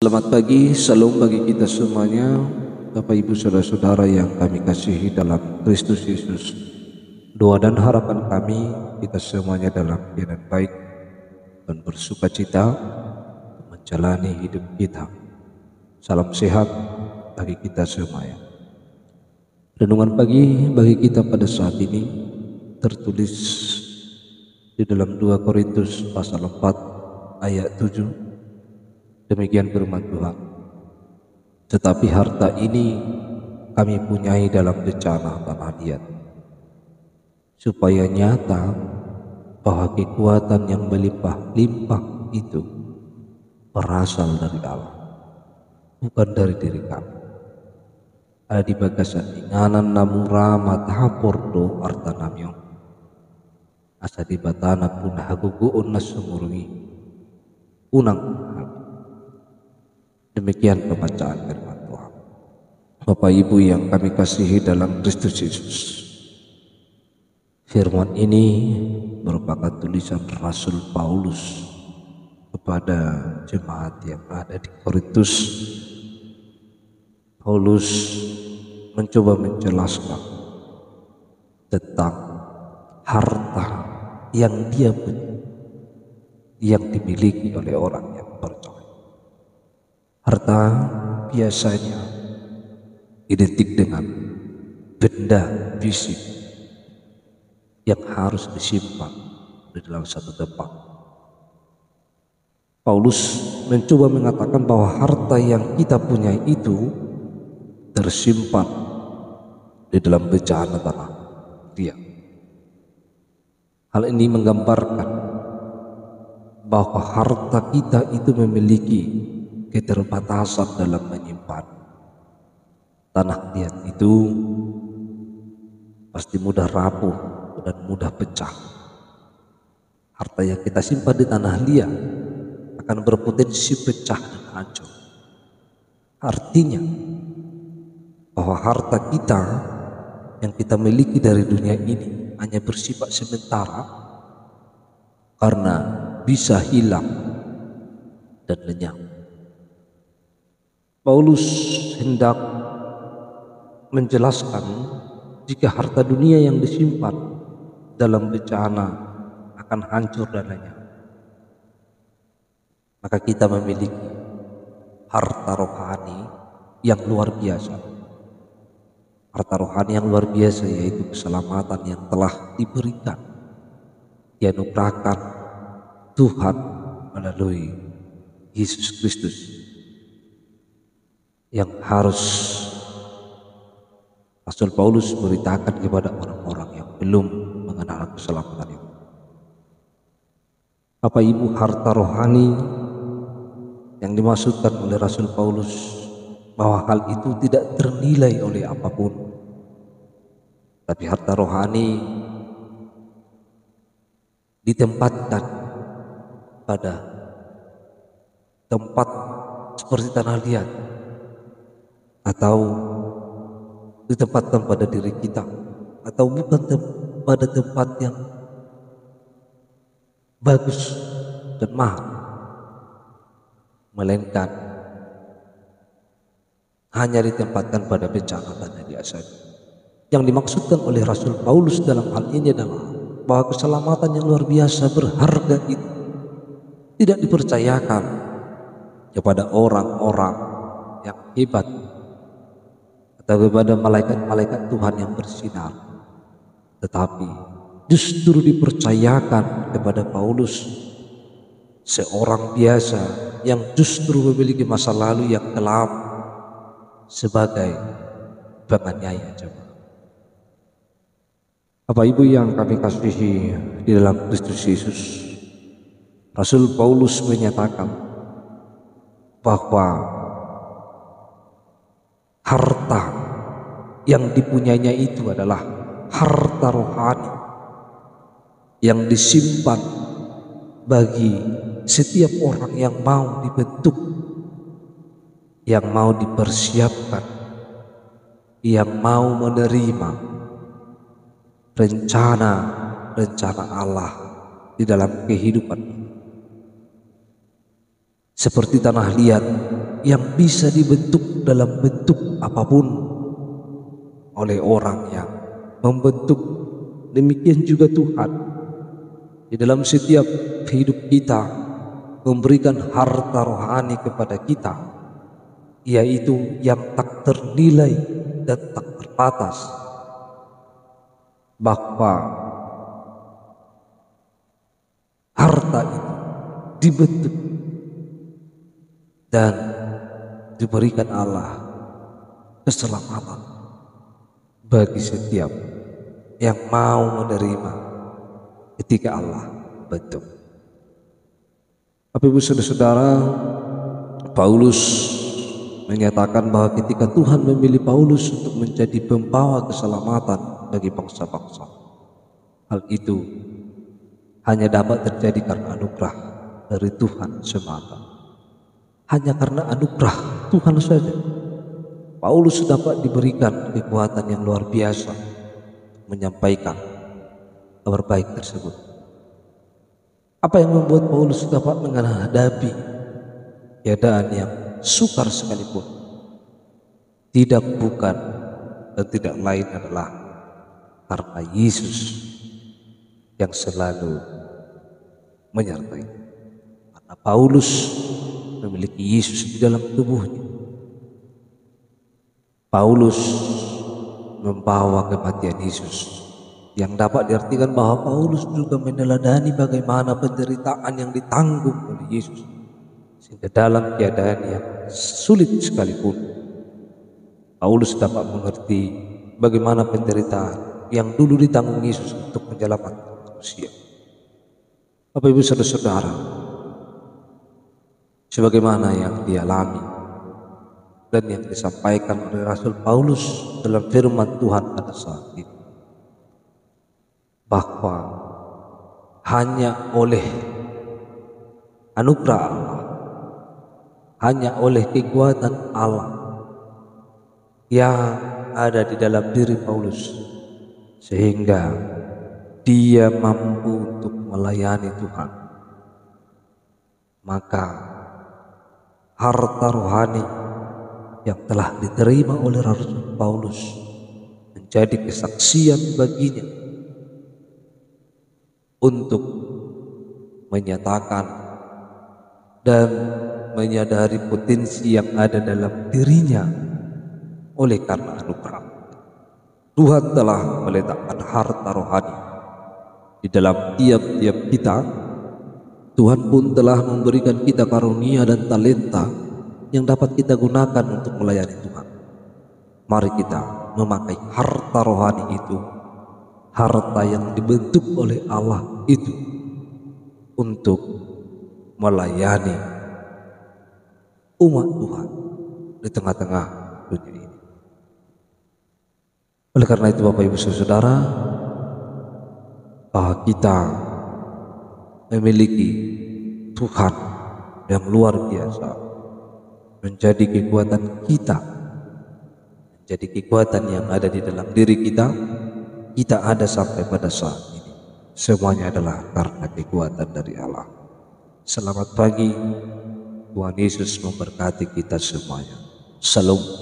Selamat pagi, salam bagi kita semuanya, Bapak Ibu Saudara-saudara yang kami kasihi dalam Kristus Yesus. Doa dan harapan kami, kita semuanya dalam keadaan baik dan bersukacita menjalani hidup kita. Salam sehat bagi kita semuanya. Renungan pagi bagi kita pada saat ini tertulis di dalam 2 Korintus pasal 4 ayat 7. Demikian firman Tuhan. Tetapi harta ini kami punyai dalam bencana tanah liat, supaya nyata bahwa kekuatan yang melimpah-limpah itu berasal dari Allah, bukan dari diri kami. Ada di bagasan inganan namura matahapordo artanamyo, asa di batana punah haguguun nasumurwi unang. Demikian pembacaan firman Tuhan. Bapak Ibu yang kami kasihi dalam Kristus Yesus, firman ini merupakan tulisan Rasul Paulus kepada jemaat yang ada di Korintus. Paulus mencoba menjelaskan tentang harta yang dia punya, yang dimiliki oleh orang yang percaya. Harta biasanya identik dengan benda fisik yang harus disimpan di dalam satu tempat. Paulus mencoba mengatakan bahwa harta yang kita punya itu tersimpan di dalam bejana tanah liat. Hal ini menggambarkan bahwa harta kita itu memiliki keterbatasan dalam menyimpan. Tanah liat itu pasti mudah rapuh dan mudah pecah. Harta yang kita simpan di tanah liat akan berpotensi pecah dan hancur. Artinya bahwa harta kita yang kita miliki dari dunia ini hanya bersifat sementara, karena bisa hilang dan lenyap. Paulus hendak menjelaskan jika harta dunia yang disimpan dalam bencana akan hancur dan lenyap, maka kita memiliki harta rohani yang luar biasa. Harta rohani yang luar biasa yaitu keselamatan yang telah diberikan, dianugerahkan Tuhan melalui Yesus Kristus, yang harus Rasul Paulus beritakan kepada orang-orang yang belum mengenal keselamatan itu. Bapak Ibu, harta rohani yang dimaksudkan oleh Rasul Paulus bahwa hal itu tidak ternilai oleh apapun, tapi harta rohani ditempatkan pada tempat seperti tanah liat, atau ditempatkan pada diri kita, atau bukan pada tempat yang bagus dan mahal, melainkan hanya ditempatkan pada bencana tanah liat saja. Yang dimaksudkan oleh Rasul Paulus dalam hal ini adalah bahwa keselamatan yang luar biasa berharga itu tidak dipercayakan kepada orang-orang yang hebat atau kepada malaikat-malaikat Tuhan yang bersinar, tetapi justru dipercayakan kepada Paulus, seorang biasa yang justru memiliki masa lalu yang kelam sebagai penganiaya jemaat. Bapak Ibu yang kami kasihi di dalam Kristus Yesus, Rasul Paulus menyatakan bahwa harta yang dipunyainya itu adalah harta rohani yang disimpan bagi setiap orang yang mau dibentuk, yang mau dipersiapkan, yang mau menerima rencana Allah di dalam kehidupan. Seperti tanah liat yang bisa dibentuk dalam bentuk apapun oleh orang yang membentuk. Demikian juga Tuhan di dalam setiap hidup kita memberikan harta rohani kepada kita, yaitu yang tak ternilai dan tak terbatas, bahwa harta itu dibentuk dan diberikan Allah keselamatan bagi setiap yang mau menerima ketika Allah bentuk. Bapak Ibu Saudara-saudara, Paulus menyatakan bahwa ketika Tuhan memilih Paulus untuk menjadi pembawa keselamatan bagi bangsa-bangsa, hal itu hanya dapat terjadi karena anugerah dari Tuhan semata. Hanya karena anugerah Tuhan saja Paulus dapat diberikan kekuatan yang luar biasa menyampaikan kabar baik tersebut. Apa yang membuat Paulus dapat menghadapi keadaan yang sukar sekalipun? Tidak bukan dan tidak lain adalah karena Yesus yang selalu menyertai. Karena Paulus memiliki Yesus di dalam tubuhnya. Paulus membawa kematian Yesus, yang dapat diartikan bahwa Paulus juga meneladani bagaimana penderitaan yang ditanggung oleh Yesus, sehingga dalam keadaan yang sulit sekalipun Paulus dapat mengerti bagaimana penderitaan yang dulu ditanggung Yesus untuk menyelamatkan manusia. Bapak Ibu Saudara-saudara, sebagaimana yang dialami dan yang disampaikan oleh Rasul Paulus dalam firman Tuhan pada saat itu, bahwa hanya oleh anugerah Allah, hanya oleh kekuatan Allah yang ada di dalam diri Paulus, sehingga dia mampu untuk melayani Tuhan. Maka harta rohani yang telah diterima oleh Rasul Paulus menjadi kesaksian baginya untuk menyatakan dan menyadari potensi yang ada dalam dirinya. Oleh karena anugerah, Tuhan telah meletakkan harta rohani di dalam tiap-tiap kita. Tuhan pun telah memberikan kita karunia dan talenta yang dapat kita gunakan untuk melayani Tuhan. Mari kita memakai harta rohani itu, harta yang dibentuk oleh Allah itu, untuk melayani umat Tuhan di tengah-tengah dunia ini. Oleh karena itu Bapak Ibu Saudara, bahwa kita memiliki Tuhan yang luar biasa, menjadi kekuatan kita, menjadi kekuatan yang ada di dalam diri kita. Kita ada sampai pada saat ini, semuanya adalah karena kekuatan dari Allah. Selamat pagi, Tuhan Yesus memberkati kita semuanya. Shalom.